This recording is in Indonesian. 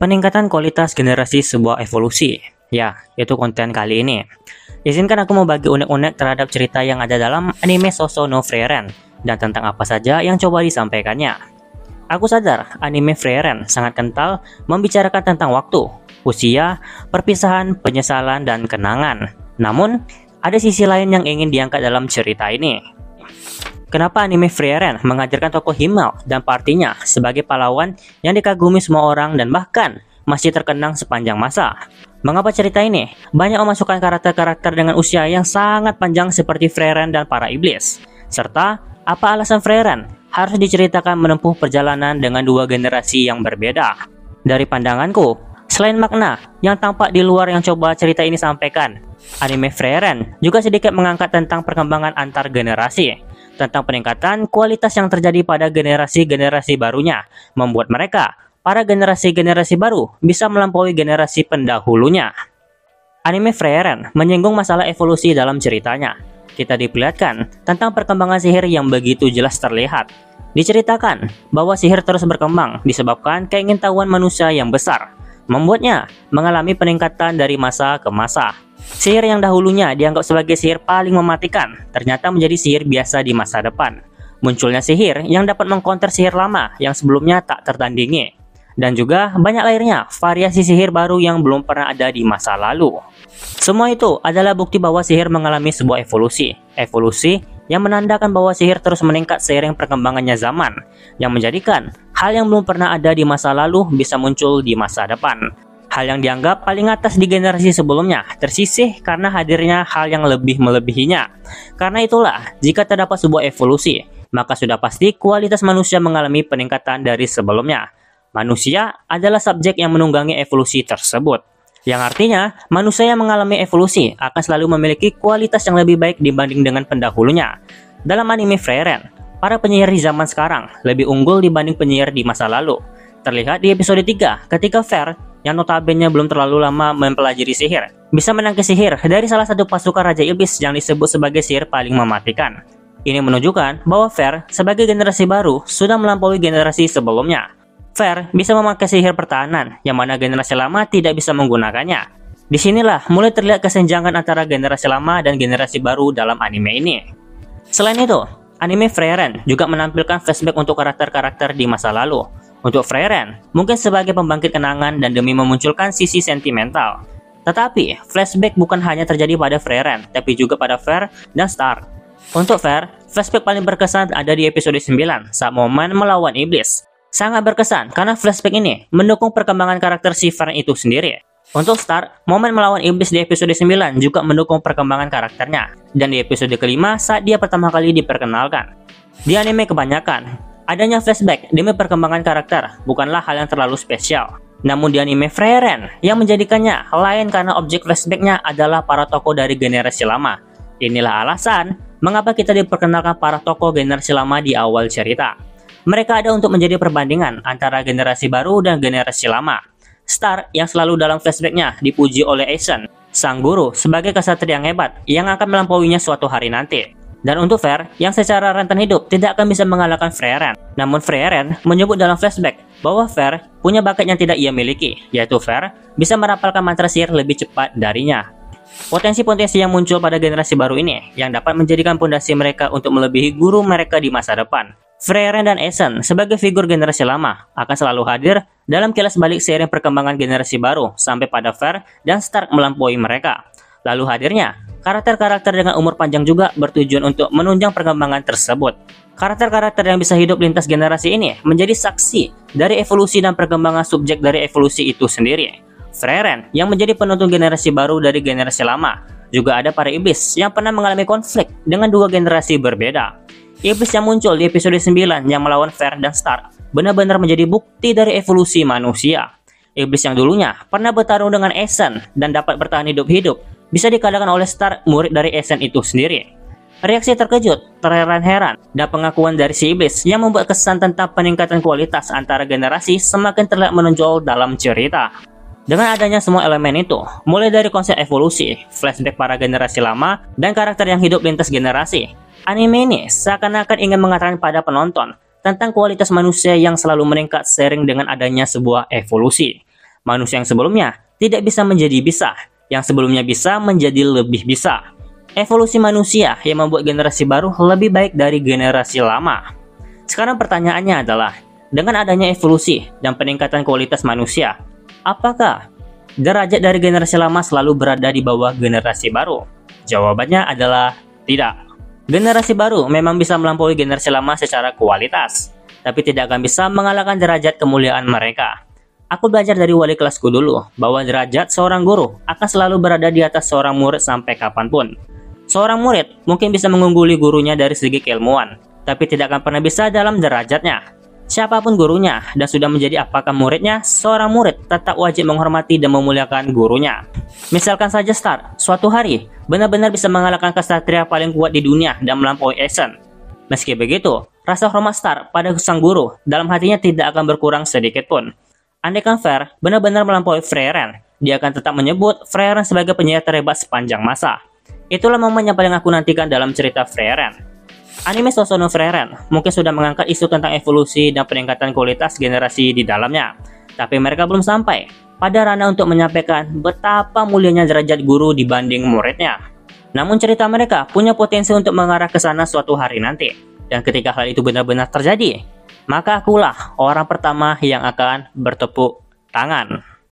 Peningkatan kualitas generasi sebuah evolusi. Ya, itu konten kali ini. Izinkan aku mau bagi unek-unek terhadap cerita yang ada dalam anime Sousou no Frieren dan tentang apa saja yang coba disampaikannya. Aku sadar anime Frieren sangat kental membicarakan tentang waktu, usia, perpisahan, penyesalan, dan kenangan. Namun, ada sisi lain yang ingin diangkat dalam cerita ini. Kenapa anime Frieren mengajarkan tokoh Himmel dan partinya sebagai pahlawan yang dikagumi semua orang dan bahkan masih terkenang sepanjang masa? Mengapa cerita ini banyak memasukkan karakter-karakter dengan usia yang sangat panjang seperti Frieren dan para iblis? Serta, apa alasan Frieren harus diceritakan menempuh perjalanan dengan dua generasi yang berbeda? Dari pandanganku, selain makna yang tampak di luar yang coba cerita ini sampaikan, anime Frieren juga sedikit mengangkat tentang perkembangan antar generasi, tentang peningkatan kualitas yang terjadi pada generasi-generasi barunya, membuat mereka, para generasi-generasi baru, bisa melampaui generasi pendahulunya. Anime Frieren menyinggung masalah evolusi dalam ceritanya. Kita diperlihatkan tentang perkembangan sihir yang begitu jelas terlihat. Diceritakan bahwa sihir terus berkembang disebabkan keingintahuan manusia yang besar, membuatnya mengalami peningkatan dari masa ke masa. Sihir yang dahulunya dianggap sebagai sihir paling mematikan, ternyata menjadi sihir biasa di masa depan. Munculnya sihir yang dapat mengkonter sihir lama yang sebelumnya tak tertandingi. Dan juga banyak lahirnya variasi sihir baru yang belum pernah ada di masa lalu. Semua itu adalah bukti bahwa sihir mengalami sebuah evolusi. Evolusi yang menandakan bahwa sihir terus meningkat seiring perkembangannya zaman, yang menjadikan hal yang belum pernah ada di masa lalu bisa muncul di masa depan. Hal yang dianggap paling atas di generasi sebelumnya tersisih karena hadirnya hal yang lebih melebihinya. Karena itulah, jika terdapat sebuah evolusi, maka sudah pasti kualitas manusia mengalami peningkatan dari sebelumnya. Manusia adalah subjek yang menunggangi evolusi tersebut. Yang artinya, manusia yang mengalami evolusi akan selalu memiliki kualitas yang lebih baik dibanding dengan pendahulunya. Dalam anime Frieren, para penyihir di zaman sekarang lebih unggul dibanding penyihir di masa lalu. Terlihat di episode 3 ketika Fer, yang notabene belum terlalu lama mempelajari sihir, bisa menangkis sihir dari salah satu pasukan Raja Iblis yang disebut sebagai sihir paling mematikan. Ini menunjukkan bahwa Fer sebagai generasi baru sudah melampaui generasi sebelumnya. Fer bisa memakai sihir pertahanan, yang mana generasi lama tidak bisa menggunakannya. Disinilah mulai terlihat kesenjangan antara generasi lama dan generasi baru dalam anime ini. Selain itu, anime Frieren juga menampilkan flashback untuk karakter-karakter di masa lalu. Untuk Frieren, mungkin sebagai pembangkit kenangan dan demi memunculkan sisi sentimental. Tetapi, flashback bukan hanya terjadi pada Frieren, tapi juga pada Fer dan Star. Untuk Fer, flashback paling berkesan ada di episode 9 saat momen melawan iblis. Sangat berkesan karena flashback ini mendukung perkembangan karakter si Fer itu sendiri. Untuk Star, momen melawan iblis di episode 9 juga mendukung perkembangan karakternya. Dan di episode kelima saat dia pertama kali diperkenalkan. Di anime kebanyakan, adanya flashback demi perkembangan karakter bukanlah hal yang terlalu spesial. Namun di anime Frieren, yang menjadikannya lain karena objek flashbacknya adalah para tokoh dari generasi lama. Inilah alasan mengapa kita diperkenalkan para tokoh generasi lama di awal cerita. Mereka ada untuk menjadi perbandingan antara generasi baru dan generasi lama. Star yang selalu dalam flashbacknya dipuji oleh Aizen, sang guru sebagai kesatria yang hebat yang akan melampauinya suatu hari nanti. Dan untuk Fer, yang secara rentan hidup tidak akan bisa mengalahkan Frieren. Namun Frieren menyebut dalam flashback bahwa Fer punya bakat yang tidak ia miliki, yaitu Fer bisa merapalkan mantra sihir lebih cepat darinya. Potensi-potensi yang muncul pada generasi baru ini yang dapat menjadikan pondasi mereka untuk melebihi guru mereka di masa depan. Frieren dan Aizen sebagai figur generasi lama akan selalu hadir dalam kilas balik seiring perkembangan generasi baru sampai pada Fer dan Stark melampaui mereka. Lalu hadirnya karakter-karakter dengan umur panjang juga bertujuan untuk menunjang perkembangan tersebut. Karakter-karakter yang bisa hidup lintas generasi ini menjadi saksi dari evolusi dan perkembangan subjek dari evolusi itu sendiri. Frieren yang menjadi penuntun generasi baru dari generasi lama. Juga ada para iblis yang pernah mengalami konflik dengan dua generasi berbeda. Iblis yang muncul di episode 9 yang melawan Fer dan Stark benar-benar menjadi bukti dari evolusi manusia. Iblis yang dulunya pernah bertarung dengan Aizen dan dapat bertahan hidup-hidup bisa dikalahkan oleh Stark, murid dari Aizen itu sendiri. Reaksi terkejut, terheran-heran, dan pengakuan dari si iblis yang membuat kesan tentang peningkatan kualitas antara generasi semakin terlihat menonjol dalam cerita. Dengan adanya semua elemen itu, mulai dari konsep evolusi, flashback para generasi lama, dan karakter yang hidup lintas generasi, anime ini seakan-akan ingin mengatakan pada penonton tentang kualitas manusia yang selalu meningkat seiring dengan adanya sebuah evolusi. Manusia yang sebelumnya tidak bisa menjadi bisa, yang sebelumnya bisa menjadi lebih bisa. Evolusi manusia yang membuat generasi baru lebih baik dari generasi lama. Sekarang pertanyaannya adalah, dengan adanya evolusi dan peningkatan kualitas manusia, apakah derajat dari generasi lama selalu berada di bawah generasi baru? Jawabannya adalah tidak. Generasi baru memang bisa melampaui generasi lama secara kualitas, tapi tidak akan bisa mengalahkan derajat kemuliaan mereka. Aku belajar dari wali kelasku dulu, bahwa derajat seorang guru akan selalu berada di atas seorang murid sampai kapanpun. Seorang murid mungkin bisa mengungguli gurunya dari segi keilmuan, tapi tidak akan pernah bisa dalam derajatnya. Siapapun gurunya dan sudah menjadi apakah muridnya, seorang murid tetap wajib menghormati dan memuliakan gurunya. Misalkan saja Stark, suatu hari benar-benar bisa mengalahkan kesatria paling kuat di dunia dan melampaui Aizen. Meski begitu, rasa hormat Stark pada sang guru dalam hatinya tidak akan berkurang sedikit pun. Andaikan Fer benar-benar melampaui Frieren, dia akan tetap menyebut Frieren sebagai penyihir terhebat sepanjang masa. Itulah momen yang paling aku nantikan dalam cerita Frieren. Anime Sousou no Frieren mungkin sudah mengangkat isu tentang evolusi dan peningkatan kualitas generasi di dalamnya, tapi mereka belum sampai pada ranah untuk menyampaikan betapa mulianya derajat guru dibanding muridnya. Namun cerita mereka punya potensi untuk mengarah ke sana suatu hari nanti, dan ketika hal itu benar-benar terjadi, maka akulah orang pertama yang akan bertepuk tangan.